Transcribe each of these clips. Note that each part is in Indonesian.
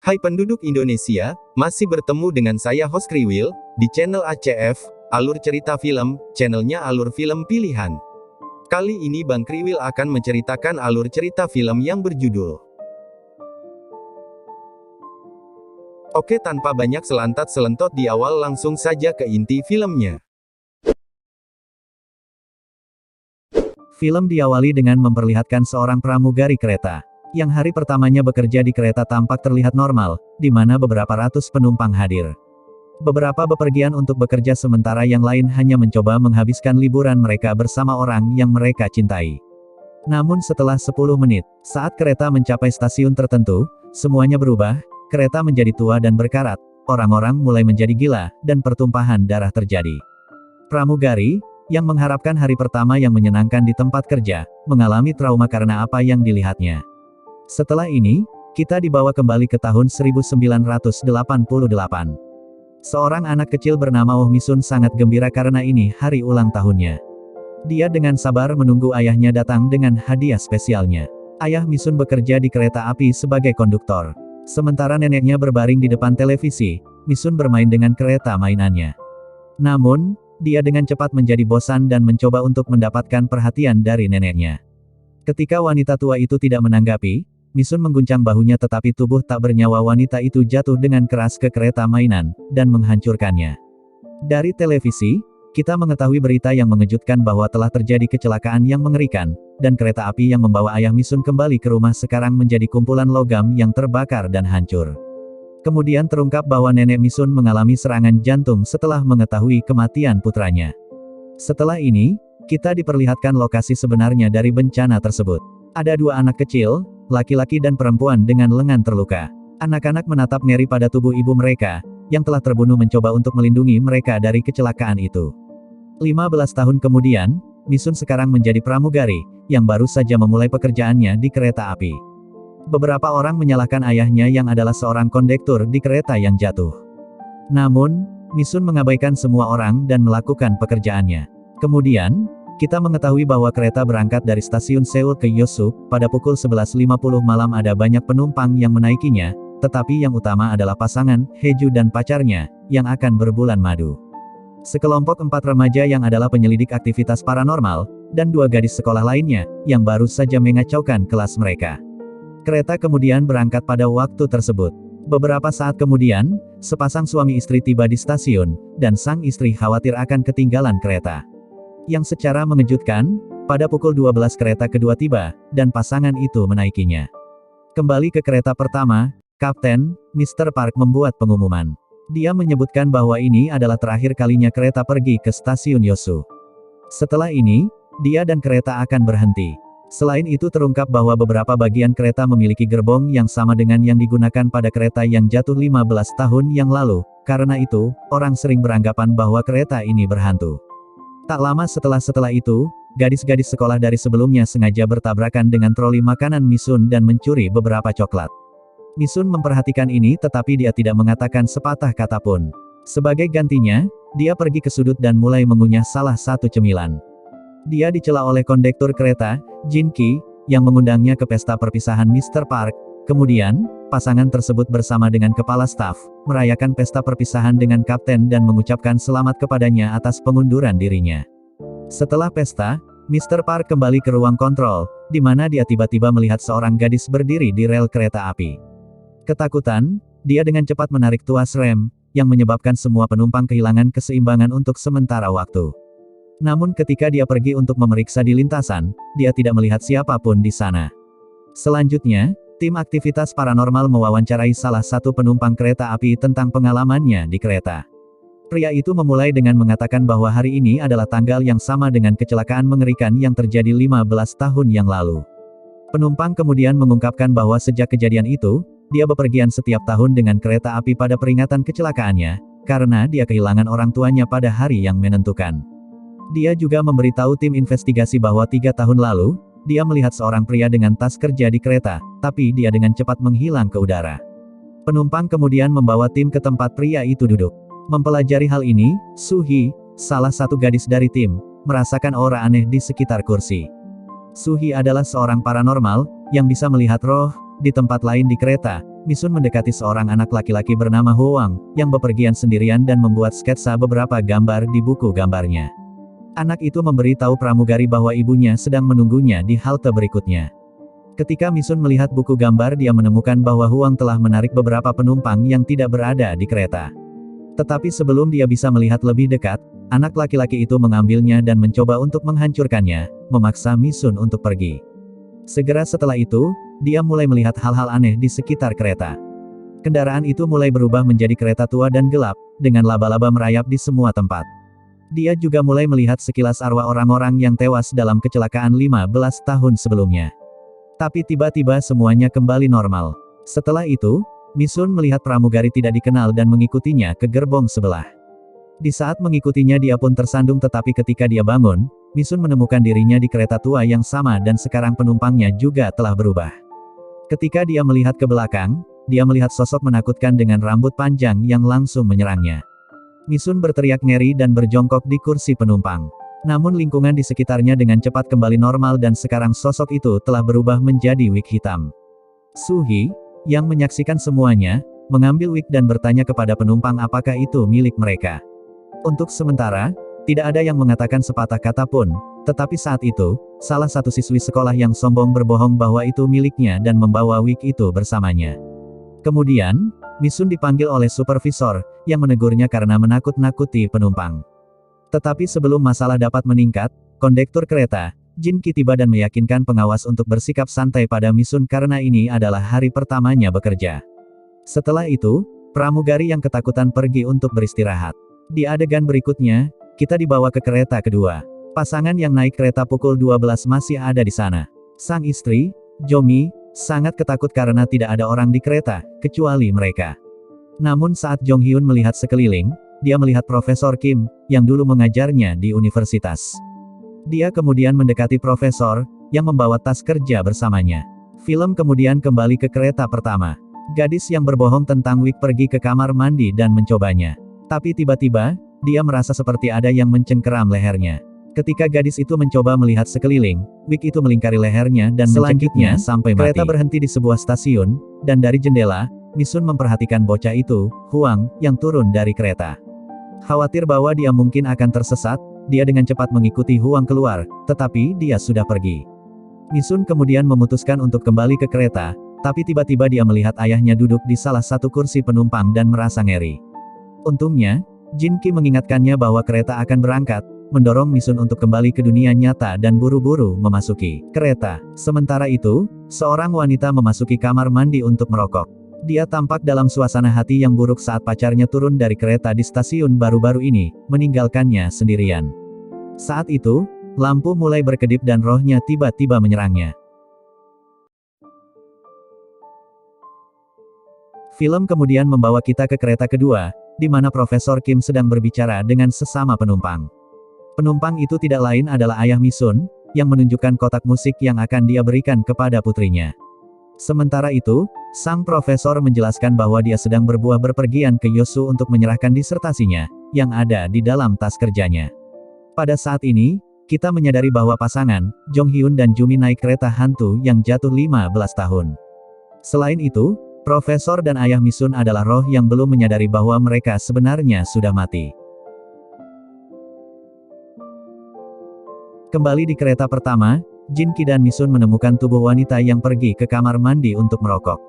Hai penduduk Indonesia, masih bertemu dengan saya host Kriwil, di channel ACF, Alur Cerita Film, channelnya alur film pilihan. Kali ini Bang Kriwil akan menceritakan alur cerita film yang berjudul. Oke, tanpa banyak selantat-selentot di awal, langsung saja ke inti filmnya. Film diawali dengan memperlihatkan seorang pramugari kereta, yang hari pertamanya bekerja di kereta tampak terlihat normal, di mana beberapa ratus penumpang hadir. Beberapa bepergian untuk bekerja sementara yang lain hanya mencoba menghabiskan liburan mereka bersama orang yang mereka cintai. Namun setelah 10 menit, saat kereta mencapai stasiun tertentu, semuanya berubah, kereta menjadi tua dan berkarat, orang-orang mulai menjadi gila, dan pertumpahan darah terjadi. Pramugari, yang mengharapkan hari pertama yang menyenangkan di tempat kerja, mengalami trauma karena apa yang dilihatnya. Setelah ini, kita dibawa kembali ke tahun 1988. Seorang anak kecil bernama Oh Misun sangat gembira karena ini hari ulang tahunnya. Dia dengan sabar menunggu ayahnya datang dengan hadiah spesialnya. Ayah Misun bekerja di kereta api sebagai konduktor. Sementara neneknya berbaring di depan televisi, Misun bermain dengan kereta mainannya. Namun, dia dengan cepat menjadi bosan dan mencoba untuk mendapatkan perhatian dari neneknya. Ketika wanita tua itu tidak menanggapi, Misun mengguncang bahunya tetapi tubuh tak bernyawa wanita itu jatuh dengan keras ke kereta mainan, dan menghancurkannya. Dari televisi, kita mengetahui berita yang mengejutkan bahwa telah terjadi kecelakaan yang mengerikan, dan kereta api yang membawa ayah Misun kembali ke rumah sekarang menjadi kumpulan logam yang terbakar dan hancur. Kemudian terungkap bahwa nenek Misun mengalami serangan jantung setelah mengetahui kematian putranya. Setelah ini, kita diperlihatkan lokasi sebenarnya dari bencana tersebut. Ada dua anak kecil, laki-laki dan perempuan dengan lengan terluka. Anak-anak menatap ngeri pada tubuh ibu mereka, yang telah terbunuh mencoba untuk melindungi mereka dari kecelakaan itu. 15 tahun kemudian, Misun sekarang menjadi pramugari, yang baru saja memulai pekerjaannya di kereta api. Beberapa orang menyalahkan ayahnya yang adalah seorang kondektur di kereta yang jatuh. Namun, Misun mengabaikan semua orang dan melakukan pekerjaannya. Kemudian, kita mengetahui bahwa kereta berangkat dari stasiun Seoul ke Yeosu, pada pukul 11.50 malam ada banyak penumpang yang menaikinya, tetapi yang utama adalah pasangan, Heju dan pacarnya, yang akan berbulan madu. Sekelompok 4 remaja yang adalah penyelidik aktivitas paranormal, dan 2 gadis sekolah lainnya, yang baru saja mengacaukan kelas mereka. Kereta kemudian berangkat pada waktu tersebut. Beberapa saat kemudian, sepasang suami istri tiba di stasiun, dan sang istri khawatir akan ketinggalan kereta. Yang secara mengejutkan, pada pukul 12 kereta kedua tiba, dan pasangan itu menaikinya. Kembali ke kereta pertama, Kapten, Mr. Park membuat pengumuman. Dia menyebutkan bahwa ini adalah terakhir kalinya kereta pergi ke stasiun Yeosu. Setelah ini, dia dan kereta akan berhenti. Selain itu terungkap bahwa beberapa bagian kereta memiliki gerbong yang sama dengan yang digunakan pada kereta yang jatuh 15 tahun yang lalu, karena itu, orang sering beranggapan bahwa kereta ini berhantu. Tak lama setelah itu, gadis-gadis sekolah dari sebelumnya sengaja bertabrakan dengan troli makanan Misun dan mencuri beberapa coklat. Misun memperhatikan ini tetapi dia tidak mengatakan sepatah kata pun. Sebagai gantinya, dia pergi ke sudut dan mulai mengunyah salah satu cemilan. Dia dicela oleh kondektur kereta, Jin Ki, yang mengundangnya ke pesta perpisahan Mr. Park. Kemudian, pasangan tersebut bersama dengan kepala staf, merayakan pesta perpisahan dengan kapten dan mengucapkan selamat kepadanya atas pengunduran dirinya. Setelah pesta, Mr. Park kembali ke ruang kontrol, di mana dia tiba-tiba melihat seorang gadis berdiri di rel kereta api. Ketakutan, dia dengan cepat menarik tuas rem, yang menyebabkan semua penumpang kehilangan keseimbangan untuk sementara waktu. Namun ketika dia pergi untuk memeriksa di lintasan, dia tidak melihat siapapun di sana. Selanjutnya, tim aktivitas paranormal mewawancarai salah satu penumpang kereta api tentang pengalamannya di kereta. Pria itu memulai dengan mengatakan bahwa hari ini adalah tanggal yang sama dengan kecelakaan mengerikan yang terjadi 15 tahun yang lalu. Penumpang kemudian mengungkapkan bahwa sejak kejadian itu, dia bepergian setiap tahun dengan kereta api pada peringatan kecelakaannya, karena dia kehilangan orang tuanya pada hari yang menentukan. Dia juga memberitahu tim investigasi bahwa 3 tahun lalu, dia melihat seorang pria dengan tas kerja di kereta, tapi dia dengan cepat menghilang ke udara. Penumpang kemudian membawa tim ke tempat pria itu duduk. Mempelajari hal ini, Suhi, salah satu gadis dari tim, merasakan aura aneh di sekitar kursi. Suhi adalah seorang paranormal, yang bisa melihat roh, di tempat lain di kereta, Misun mendekati seorang anak laki-laki bernama Hoang, yang bepergian sendirian dan membuat sketsa beberapa gambar di buku gambarnya. Anak itu memberi tahu pramugari bahwa ibunya sedang menunggunya di halte berikutnya. Ketika Misun melihat buku gambar, dia menemukan bahwa Hoang telah menarik beberapa penumpang yang tidak berada di kereta. Tetapi sebelum dia bisa melihat lebih dekat, anak laki-laki itu mengambilnya dan mencoba untuk menghancurkannya, memaksa Misun untuk pergi. Segera setelah itu, dia mulai melihat hal-hal aneh di sekitar kereta. Kendaraan itu mulai berubah menjadi kereta tua dan gelap, dengan laba-laba merayap di semua tempat. Dia juga mulai melihat sekilas arwah orang-orang yang tewas dalam kecelakaan 15 tahun sebelumnya. Tapi tiba-tiba semuanya kembali normal. Setelah itu, Misun melihat pramugari tidak dikenal dan mengikutinya ke gerbong sebelah. Di saat mengikutinya dia pun tersandung, tetapi ketika dia bangun, Misun menemukan dirinya di kereta tua yang sama dan sekarang penumpangnya juga telah berubah. Ketika dia melihat ke belakang, dia melihat sosok menakutkan dengan rambut panjang yang langsung menyerangnya. Misun berteriak ngeri dan berjongkok di kursi penumpang. Namun lingkungan di sekitarnya dengan cepat kembali normal dan sekarang sosok itu telah berubah menjadi wig hitam. Suhi, yang menyaksikan semuanya, mengambil wig dan bertanya kepada penumpang apakah itu milik mereka. Untuk sementara, tidak ada yang mengatakan sepatah kata pun, tetapi saat itu, salah satu siswi sekolah yang sombong berbohong bahwa itu miliknya dan membawa wig itu bersamanya. Kemudian, Misun dipanggil oleh supervisor, yang menegurnya karena menakut-nakuti penumpang. Tetapi sebelum masalah dapat meningkat, kondektur kereta, Jin Ki tiba dan meyakinkan pengawas untuk bersikap santai pada Misun karena ini adalah hari pertamanya bekerja. Setelah itu, pramugari yang ketakutan pergi untuk beristirahat. Di adegan berikutnya, kita dibawa ke kereta kedua. Pasangan yang naik kereta pukul 12 masih ada di sana. Sang istri, Jomi, sangat ketakut karena tidak ada orang di kereta, kecuali mereka. Namun saat Jong Hyun melihat sekeliling, dia melihat Profesor Kim, yang dulu mengajarnya di universitas. Dia kemudian mendekati profesor, yang membawa tas kerja bersamanya. Film kemudian kembali ke kereta pertama. Gadis yang berbohong tentang wig pergi ke kamar mandi dan mencobanya. Tapi tiba-tiba, dia merasa seperti ada yang mencengkeram lehernya. Ketika gadis itu mencoba melihat sekeliling, wig itu melingkari lehernya dan mencengkiknya sampai mati. Kereta berhenti di sebuah stasiun, dan dari jendela, Misun memperhatikan bocah itu, Huang, yang turun dari kereta. Khawatir bahwa dia mungkin akan tersesat, dia dengan cepat mengikuti Huang keluar, tetapi dia sudah pergi. Misun kemudian memutuskan untuk kembali ke kereta, tapi tiba-tiba dia melihat ayahnya duduk di salah satu kursi penumpang dan merasa ngeri. Untungnya, Jin Ki mengingatkannya bahwa kereta akan berangkat, mendorong Misun untuk kembali ke dunia nyata dan buru-buru memasuki kereta. Sementara itu, seorang wanita memasuki kamar mandi untuk merokok. Dia tampak dalam suasana hati yang buruk saat pacarnya turun dari kereta di stasiun baru-baru ini, meninggalkannya sendirian. Saat itu, lampu mulai berkedip dan rohnya tiba-tiba menyerangnya. Film kemudian membawa kita ke kereta kedua, di mana Profesor Kim sedang berbicara dengan sesama penumpang. Penumpang itu tidak lain adalah ayah Misun, yang menunjukkan kotak musik yang akan dia berikan kepada putrinya. Sementara itu, sang profesor menjelaskan bahwa dia sedang berbuah berpergian ke Yosu untuk menyerahkan disertasinya, yang ada di dalam tas kerjanya. Pada saat ini, kita menyadari bahwa pasangan, Jong Hyun dan Jumi naik kereta hantu yang jatuh 15 tahun. Selain itu, Profesor dan ayah Misun adalah roh yang belum menyadari bahwa mereka sebenarnya sudah mati. Kembali di kereta pertama, Jin Ki dan Misun menemukan tubuh wanita yang pergi ke kamar mandi untuk merokok.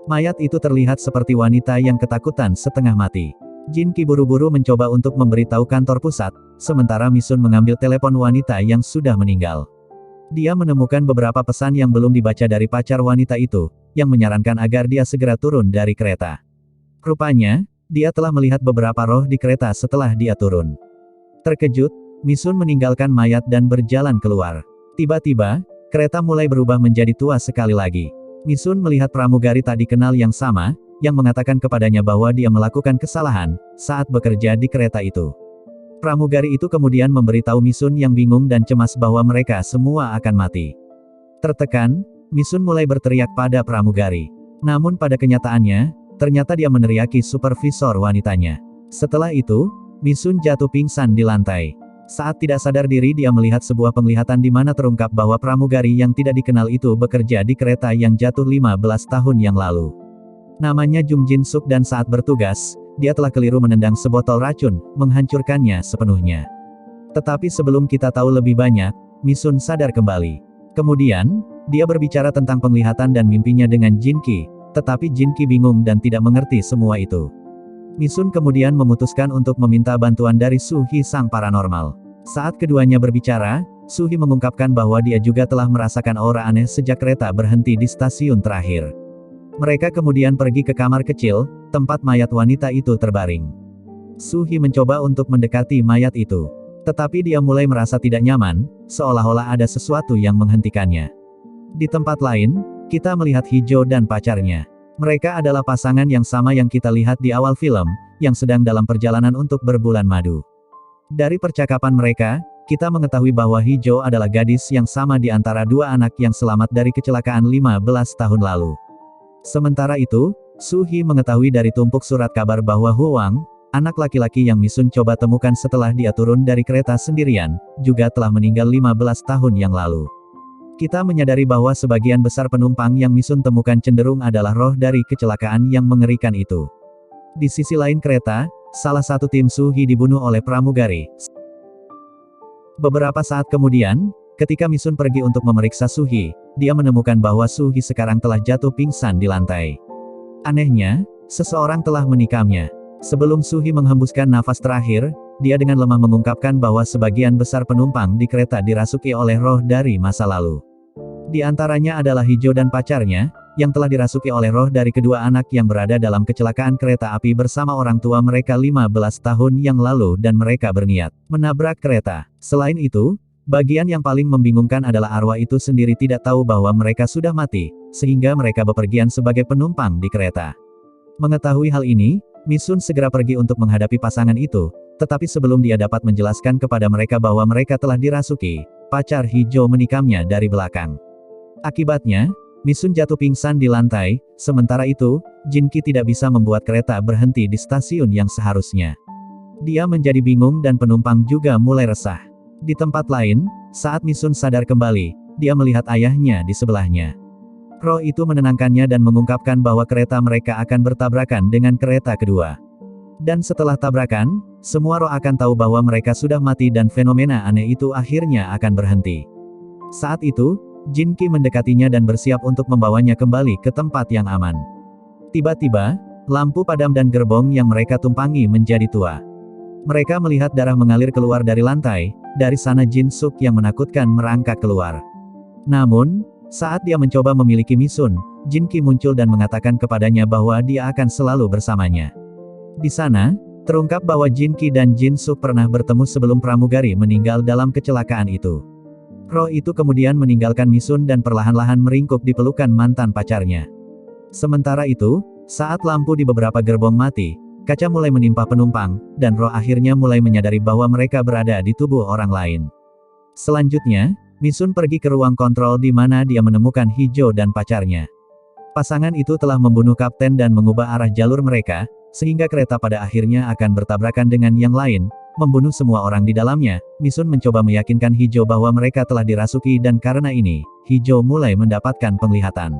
Mayat itu terlihat seperti wanita yang ketakutan setengah mati. Jin Ki buru-buru mencoba untuk memberitahu kantor pusat, sementara Misun mengambil telepon wanita yang sudah meninggal. Dia menemukan beberapa pesan yang belum dibaca dari pacar wanita itu, yang menyarankan agar dia segera turun dari kereta. Rupanya, dia telah melihat beberapa roh di kereta setelah dia turun. Terkejut, Misun meninggalkan mayat dan berjalan keluar. Tiba-tiba, kereta mulai berubah menjadi tua sekali lagi. Misun melihat pramugari tak dikenal yang sama, yang mengatakan kepadanya bahwa dia melakukan kesalahan saat bekerja di kereta itu. Pramugari itu kemudian memberitahu Misun yang bingung dan cemas bahwa mereka semua akan mati. Tertekan, Misun mulai berteriak pada pramugari. Namun pada kenyataannya, ternyata dia meneriaki supervisor wanitanya. Setelah itu, Misun jatuh pingsan di lantai. Saat tidak sadar diri dia melihat sebuah penglihatan di mana terungkap bahwa pramugari yang tidak dikenal itu bekerja di kereta yang jatuh 15 tahun yang lalu. Namanya Jung Jin Suk dan saat bertugas, dia telah keliru menendang sebotol racun, menghancurkannya sepenuhnya. Tetapi sebelum kita tahu lebih banyak, Misun sadar kembali. Kemudian, dia berbicara tentang penglihatan dan mimpinya dengan Jin Ki, tetapi Jin Ki bingung dan tidak mengerti semua itu. Misun kemudian memutuskan untuk meminta bantuan dari Su Hi sang paranormal. Saat keduanya berbicara, Su Hi mengungkapkan bahwa dia juga telah merasakan aura aneh sejak kereta berhenti di stasiun terakhir. Mereka kemudian pergi ke kamar kecil, tempat mayat wanita itu terbaring. Su Hi mencoba untuk mendekati mayat itu. Tetapi dia mulai merasa tidak nyaman, seolah-olah ada sesuatu yang menghentikannya. Di tempat lain, kita melihat Hijau dan pacarnya. Mereka adalah pasangan yang sama yang kita lihat di awal film, yang sedang dalam perjalanan untuk berbulan madu. Dari percakapan mereka, kita mengetahui bahwa Hijau adalah gadis yang sama di antara dua anak yang selamat dari kecelakaan 15 tahun lalu. Sementara itu, Su Hi mengetahui dari tumpuk surat kabar bahwa Huang, anak laki-laki yang Misun coba temukan setelah dia turun dari kereta sendirian, juga telah meninggal 15 tahun yang lalu. Kita menyadari bahwa sebagian besar penumpang yang Misun temukan cenderung adalah roh dari kecelakaan yang mengerikan itu. Di sisi lain kereta, salah satu tim Su Hi dibunuh oleh pramugari. Beberapa saat kemudian, ketika Misun pergi untuk memeriksa Su Hi, dia menemukan bahwa Su Hi sekarang telah jatuh pingsan di lantai. Anehnya, seseorang telah menikamnya. Sebelum Su Hi menghembuskan nafas terakhir, dia dengan lemah mengungkapkan bahwa sebagian besar penumpang di kereta dirasuki oleh roh dari masa lalu. Di antaranya adalah Hijau dan pacarnya, yang telah dirasuki oleh roh dari kedua anak yang berada dalam kecelakaan kereta api bersama orang tua mereka 15 tahun yang lalu dan mereka berniat menabrak kereta. Selain itu, bagian yang paling membingungkan adalah arwah itu sendiri tidak tahu bahwa mereka sudah mati, sehingga mereka bepergian sebagai penumpang di kereta. Mengetahui hal ini, Misun segera pergi untuk menghadapi pasangan itu, tetapi sebelum dia dapat menjelaskan kepada mereka bahwa mereka telah dirasuki, pacar Hijau menikamnya dari belakang. Akibatnya, Misun jatuh pingsan di lantai, sementara itu, Jin Ki tidak bisa membuat kereta berhenti di stasiun yang seharusnya. Dia menjadi bingung dan penumpang juga mulai resah. Di tempat lain, saat Misun sadar kembali, dia melihat ayahnya di sebelahnya. Roh itu menenangkannya dan mengungkapkan bahwa kereta mereka akan bertabrakan dengan kereta kedua. Dan setelah tabrakan, semua roh akan tahu bahwa mereka sudah mati dan fenomena aneh itu akhirnya akan berhenti. Saat itu, Jin Ki mendekatinya dan bersiap untuk membawanya kembali ke tempat yang aman. Tiba-tiba, lampu padam dan gerbong yang mereka tumpangi menjadi tua. Mereka melihat darah mengalir keluar dari lantai, dari sana Jin Suk yang menakutkan merangkak keluar. Namun, saat dia mencoba memiliki Misun, Jin Ki muncul dan mengatakan kepadanya bahwa dia akan selalu bersamanya. Di sana, terungkap bahwa Jin Ki dan Jin Suk pernah bertemu sebelum pramugari meninggal dalam kecelakaan itu. Roh itu kemudian meninggalkan Misun dan perlahan-lahan meringkuk di pelukan mantan pacarnya. Sementara itu, saat lampu di beberapa gerbong mati, kaca mulai menimpa penumpang, dan roh akhirnya mulai menyadari bahwa mereka berada di tubuh orang lain. Selanjutnya, Misun pergi ke ruang kontrol di mana dia menemukan Hijau dan pacarnya. Pasangan itu telah membunuh kapten dan mengubah arah jalur mereka, sehingga kereta pada akhirnya akan bertabrakan dengan yang lain, membunuh semua orang di dalamnya. Misun mencoba meyakinkan Hijau bahwa mereka telah dirasuki dan karena ini, Hijau mulai mendapatkan penglihatan.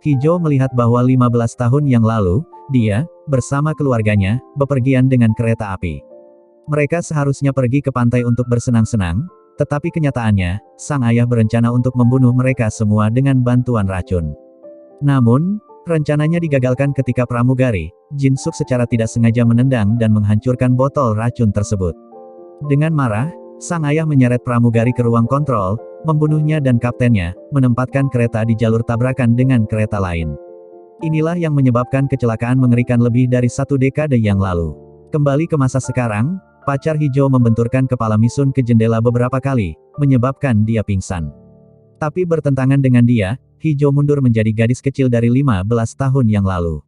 Hijau melihat bahwa 15 tahun yang lalu, dia, bersama keluarganya, bepergian dengan kereta api. Mereka seharusnya pergi ke pantai untuk bersenang-senang, tetapi kenyataannya, sang ayah berencana untuk membunuh mereka semua dengan bantuan racun. Namun, rencananya digagalkan ketika pramugari, Jin Suk secara tidak sengaja menendang dan menghancurkan botol racun tersebut. Dengan marah, sang ayah menyeret pramugari ke ruang kontrol, membunuhnya dan kaptennya, menempatkan kereta di jalur tabrakan dengan kereta lain. Inilah yang menyebabkan kecelakaan mengerikan lebih dari 1 dekade yang lalu. Kembali ke masa sekarang, pacar Hijau membenturkan kepala Misun ke jendela beberapa kali, menyebabkan dia pingsan. Tapi bertentangan dengan dia, Hijau mundur menjadi gadis kecil dari 15 tahun yang lalu.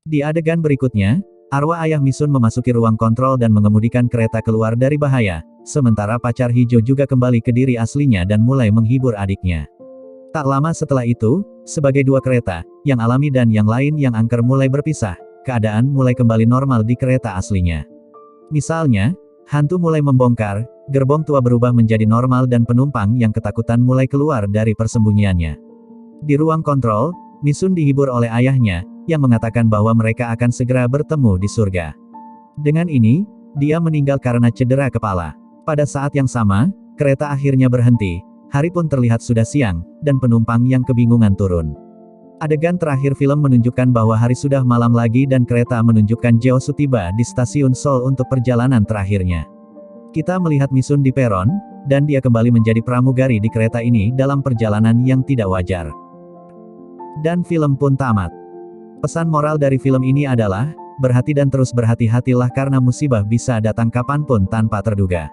Di adegan berikutnya, arwah ayah Misun memasuki ruang kontrol dan mengemudikan kereta keluar dari bahaya, sementara pacar Hijau juga kembali ke diri aslinya dan mulai menghibur adiknya. Tak lama setelah itu, sebagai dua kereta, yang alami dan yang lain yang angker mulai berpisah, keadaan mulai kembali normal di kereta aslinya. Misalnya, hantu mulai membongkar, gerbong tua berubah menjadi normal dan penumpang yang ketakutan mulai keluar dari persembunyiannya. Di ruang kontrol, Misun dihibur oleh ayahnya, yang mengatakan bahwa mereka akan segera bertemu di surga. Dengan ini, dia meninggal karena cedera kepala. Pada saat yang sama, kereta akhirnya berhenti, hari pun terlihat sudah siang, dan penumpang yang kebingungan turun. Adegan terakhir film menunjukkan bahwa hari sudah malam lagi dan kereta menunjukkan Jeosu tiba di stasiun Seoul untuk perjalanan terakhirnya. Kita melihat Misun di peron, dan dia kembali menjadi pramugari di kereta ini dalam perjalanan yang tidak wajar. Dan film pun tamat. Pesan moral dari film ini adalah, berhati dan terus berhati-hatilah karena musibah bisa datang kapanpun tanpa terduga.